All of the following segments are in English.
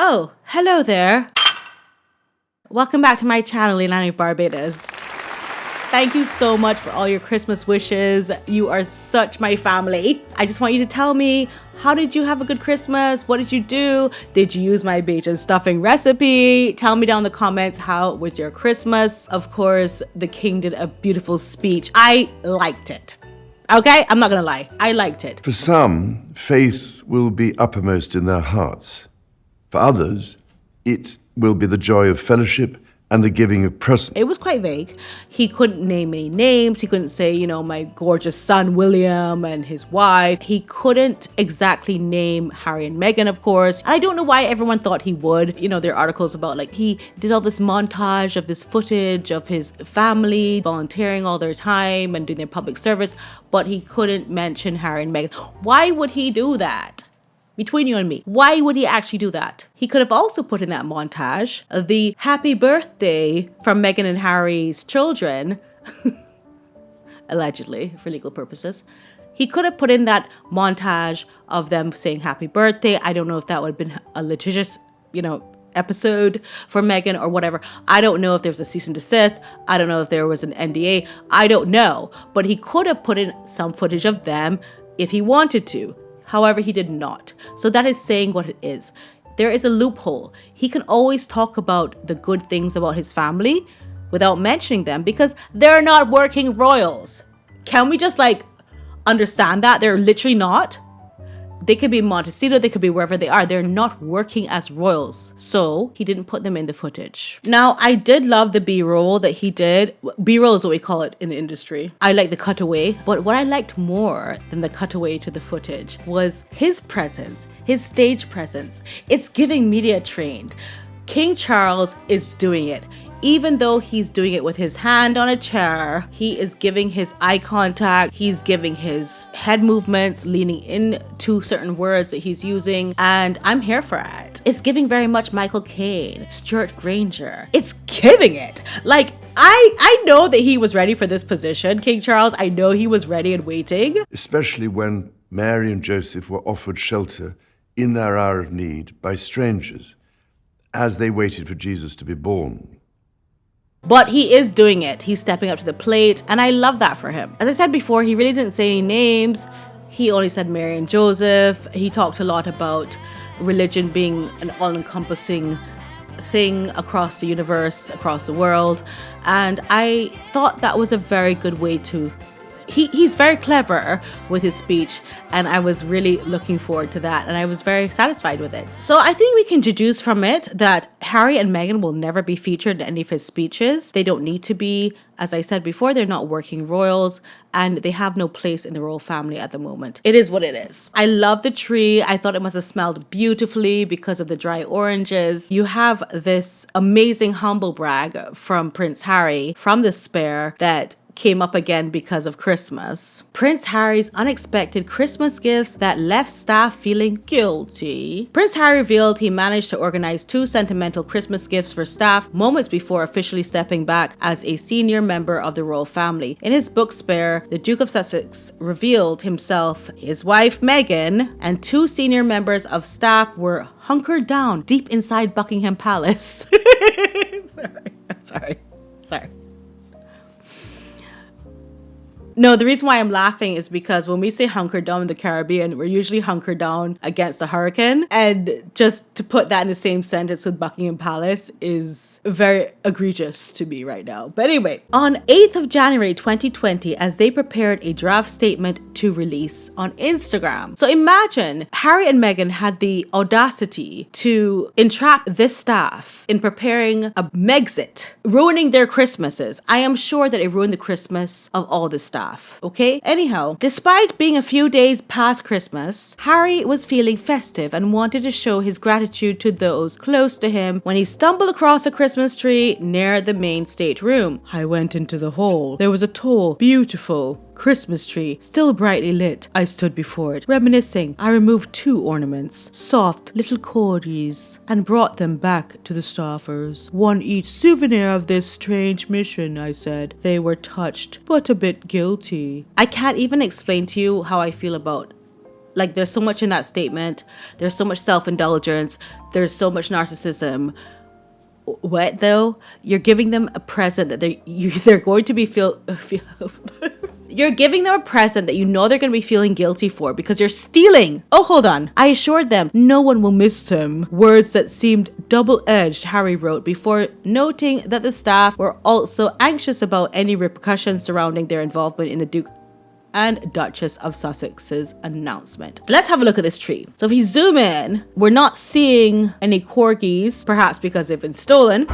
Oh, hello there. Welcome back to my channel, Leilani of Barbados. Thank you so much for all your Christmas wishes. You are such my family. I just want you to tell me, how did you have a good Christmas? What did you do? Did you use my bacon stuffing recipe? Tell me down in the comments, how was your Christmas? Of course, the king did a beautiful speech. I liked it. Okay, I'm not gonna lie. I liked it. For some, faith will be uppermost in their hearts. For others, it will be the joy of fellowship and the giving of presents. It was quite vague. He couldn't name any names. He couldn't say, my gorgeous son William and his wife. He couldn't exactly name Harry and Meghan, of course. And I don't know why everyone thought he would. There are articles about he did all this montage of this footage of his family volunteering all their time and doing their public service, but he couldn't mention Harry and Meghan. Why would he do that? Between you and me, why would he actually do that? He could have also put in that montage the happy birthday from Meghan and Harry's children, allegedly, for legal purposes. He could have put in that montage of them saying happy birthday. I don't know if that would have been a litigious, episode for Meghan or whatever. I don't know if there was a cease and desist. I don't know if there was an NDA. I don't know. But he could have put in some footage of them if he wanted to. However, he did not. So that is saying what it is. There is a loophole. He can always talk about the good things about his family without mentioning them because they're not working royals. Can we just understand that? They're literally not. They could be in Montecito, they could be wherever they are. They're not working as royals. So he didn't put them in the footage. Now, I did love the B-roll that he did. B-roll is what we call it in the industry. I like the cutaway, but what I liked more than the cutaway to the footage was his presence, his stage presence. It's giving media trained. King Charles is doing it. Even though he's doing it with his hand on a chair, he is giving his eye contact, he's giving his head movements, leaning into certain words that he's using, and I'm here for it. It's giving very much Michael Caine, Stuart Granger. It's giving it. I know that he was ready for this position, King Charles. I know he was ready and waiting. Especially when Mary and Joseph were offered shelter in their hour of need by strangers as they waited for Jesus to be born. But he is doing it. He's stepping up to the plate, and I love that for him. As I said before, he really didn't say any names. He only said Mary and Joseph. He talked a lot about religion being an all-encompassing thing across the universe, across the world. And I thought that was a very good way to... He's very clever with his speech, and I was really looking forward to that, and I was very satisfied with it. So I think we can deduce from it that Harry and Meghan will never be featured in any of his speeches. They don't need to be. As I said before, they're not working royals, and they have no place in the royal family at the moment. It is what it is. I love the tree. I thought it must have smelled beautifully because of the dry oranges. You have this amazing humble brag from Prince Harry from the Spare that came up again because of Christmas. Prince Harry's unexpected Christmas gifts that left staff feeling guilty. Prince Harry revealed he managed to organize 2 sentimental Christmas gifts for staff moments before officially stepping back as a senior member of the royal family. In his book Spare, the Duke of Sussex revealed himself, his wife Meghan, and 2 senior members of staff were hunkered down deep inside Buckingham Palace. Sorry. No, the reason why I'm laughing is because when we say hunkered down in the Caribbean, we're usually hunkered down against a hurricane. And just to put that in the same sentence with Buckingham Palace is very egregious to me right now. But anyway, on 8th of January 2020, as they prepared a draft statement to release on Instagram. So imagine Harry and Meghan had the audacity to entrap this staff in preparing a Megxit, ruining their Christmases. I am sure that it ruined the Christmas of all the staff. Okay? Anyhow, despite being a few days past Christmas, Harry was feeling festive and wanted to show his gratitude to those close to him when he stumbled across a Christmas tree near the main stateroom. I went into the hall. There was a tall, beautiful Christmas tree, still brightly lit. I stood before it, reminiscing. I removed 2 ornaments, soft little corgis, and brought them back to the staffers. One each souvenir of this strange mission, I said. They were touched, but a bit guilty. I can't even explain to you how I feel about Like, there's so much in that statement. There's so much self-indulgence. There's so much narcissism. What though? You're giving them a present that they're going to be you're giving them a present that you know they're going to be feeling guilty for because you're stealing. Oh, hold on. I assured them no one will miss him. Words that seemed double-edged, Harry wrote, before noting that the staff were also anxious about any repercussions surrounding their involvement in the Duke and Duchess of Sussex's announcement. Let's have a look at this tree. So if you zoom in, we're not seeing any corgis, perhaps because they've been stolen.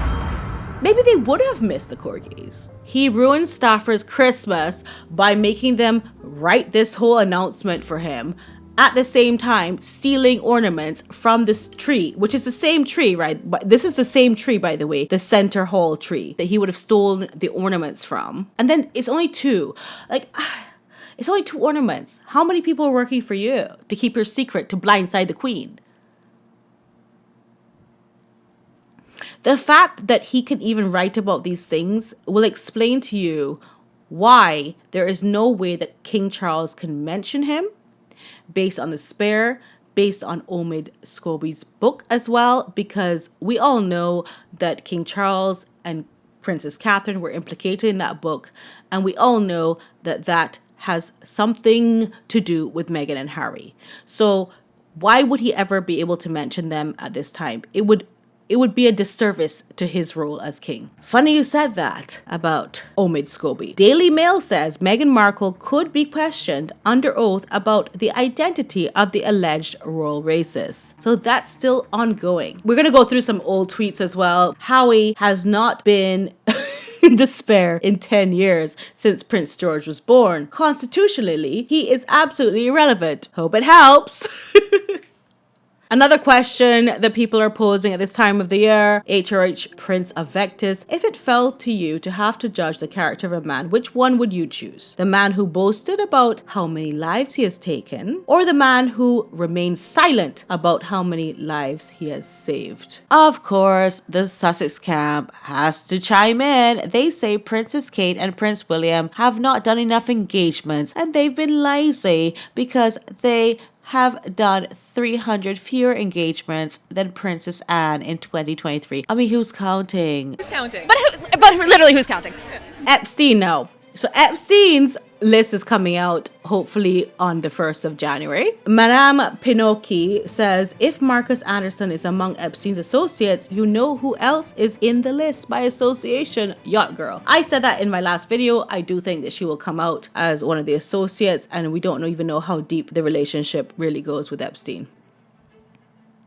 Maybe they would have missed the corgis. He ruined staffers' Christmas by making them write this whole announcement for him, at the same time stealing ornaments from this tree, which is the same tree, right? But this is the same tree, by the way, the center hall tree that he would have stolen the ornaments from. And then it's only two. Like, it's only two ornaments. How many people are working for you to keep your secret, to blindside the queen? The fact that he can even write about these things will explain to you why there is no way that King Charles can mention him based on the spare, based on Omid Scobie's book as well, because we all know that King Charles and Princess Catherine were implicated in that book, and we all know that that has something to do with Meghan and Harry. So why would he ever be able to mention them at this time? It would be a disservice to his role as king. Funny you said that about Omid Scobie. Daily Mail says Meghan Markle could be questioned under oath about the identity of the alleged royal racist. So that's still ongoing. We're going to go through some old tweets as well. Howie has not been in despair in 10 years since Prince George was born. Constitutionally, he is absolutely irrelevant. Hope it helps. Another question that people are posing at this time of the year, HRH Prince of Vectis, if it fell to you to have to judge the character of a man, which one would you choose? The man who boasted about how many lives he has taken, or the man who remained silent about how many lives he has saved? Of course, the Sussex camp has to chime in. They say Princess Kate and Prince William have not done enough engagements and they've been lazy because they have done 300 fewer engagements than Princess Anne in 2023. I mean, who's counting? Who's counting? But literally, who's counting? Epstein, no. So Epstein's list is coming out hopefully on the 1st of January. Madame Pinocchi says, if Marcus Anderson is among Epstein's associates, you know who else is in the list by association? Yacht Girl. I said that in my last video. I do think that she will come out as one of the associates, and we don't even know how deep the relationship really goes with Epstein.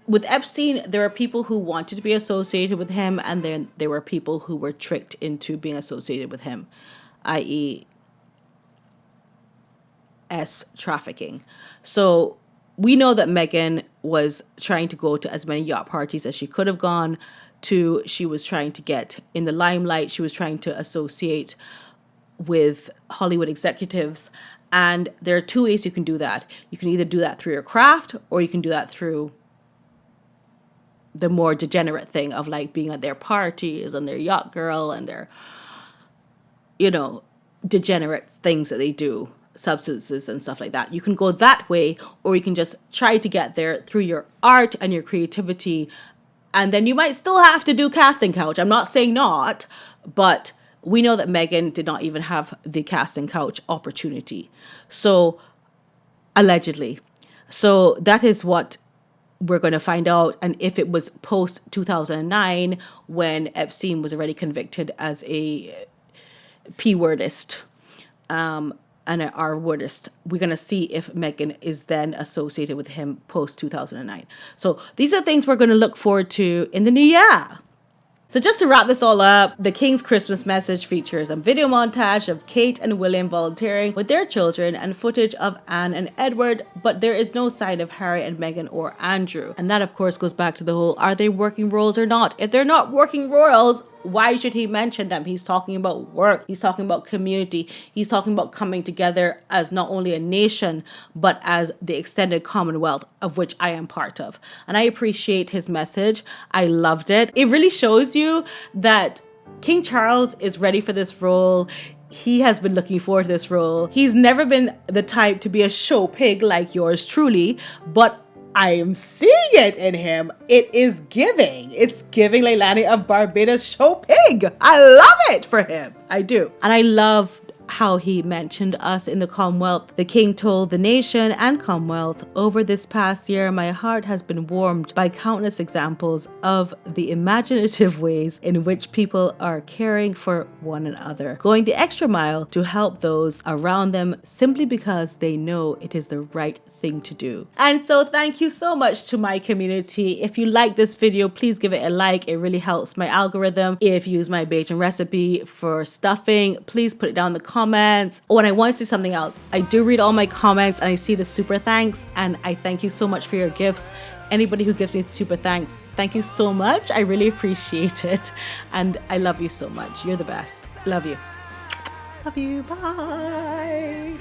With Epstein, there are people who wanted to be associated with him, and then there were people who were tricked into being associated with him, i.e. trafficking. So we know that Meghan was trying to go to as many yacht parties as she could have gone to. She was trying to get in the limelight. She was trying to associate with Hollywood executives. And there are two ways you can do that. You can either do that through your craft, or you can do that through the more degenerate thing of like being at their parties and their yacht girl and their, degenerate things that they do, substances and stuff like that. You can go that way, or you can just try to get there through your art and your creativity. And then you might still have to do casting couch. I'm not saying not, but we know that Meghan did not even have the casting couch opportunity. So allegedly. So that is what we're going to find out. And if it was post 2009, when Epstein was already convicted as a P-wordist, and an R-wordist, we're going to see if Meghan is then associated with him post 2009. So these are things we're going to look forward to in the new year. So just to wrap this all up, the King's Christmas message features a video montage of Kate and William volunteering with their children and footage of Anne and Edward, but there is no sign of Harry and Meghan or Andrew. And that, of course, goes back to the whole, are they working royals or not? If they're not working royals, why should he mention them? He's talking about work. He's talking about community. He's talking about coming together as not only a nation, but as the extended Commonwealth, of which I am part of. And I appreciate his message. I loved it. It really shows you that King Charles is ready for this role. he has been looking forward to this role. He's never been the type to be a show pig like yours truly, but I am seeing it in him. It is giving. It's giving Leilani a Barbados show pig. I love it for him. I do. And I love how he mentioned us in the Commonwealth. The king told the nation and Commonwealth, over this past year, my heart has been warmed by countless examples of the imaginative ways in which people are caring for one another, going the extra mile to help those around them simply because they know it is the right thing to do. And so thank you so much to my community. If you like this video, please give it a like. It really helps my algorithm. If you use my Bajan recipe for stuffing, please put it down in the comments. Oh, and I want to say something else. I do read all my comments and I see the super thanks, and I thank you so much for your gifts. Anybody who gives me super thanks, thank you so much. I really appreciate it. And I love you so much. You're the best. Love you. Love you. Bye.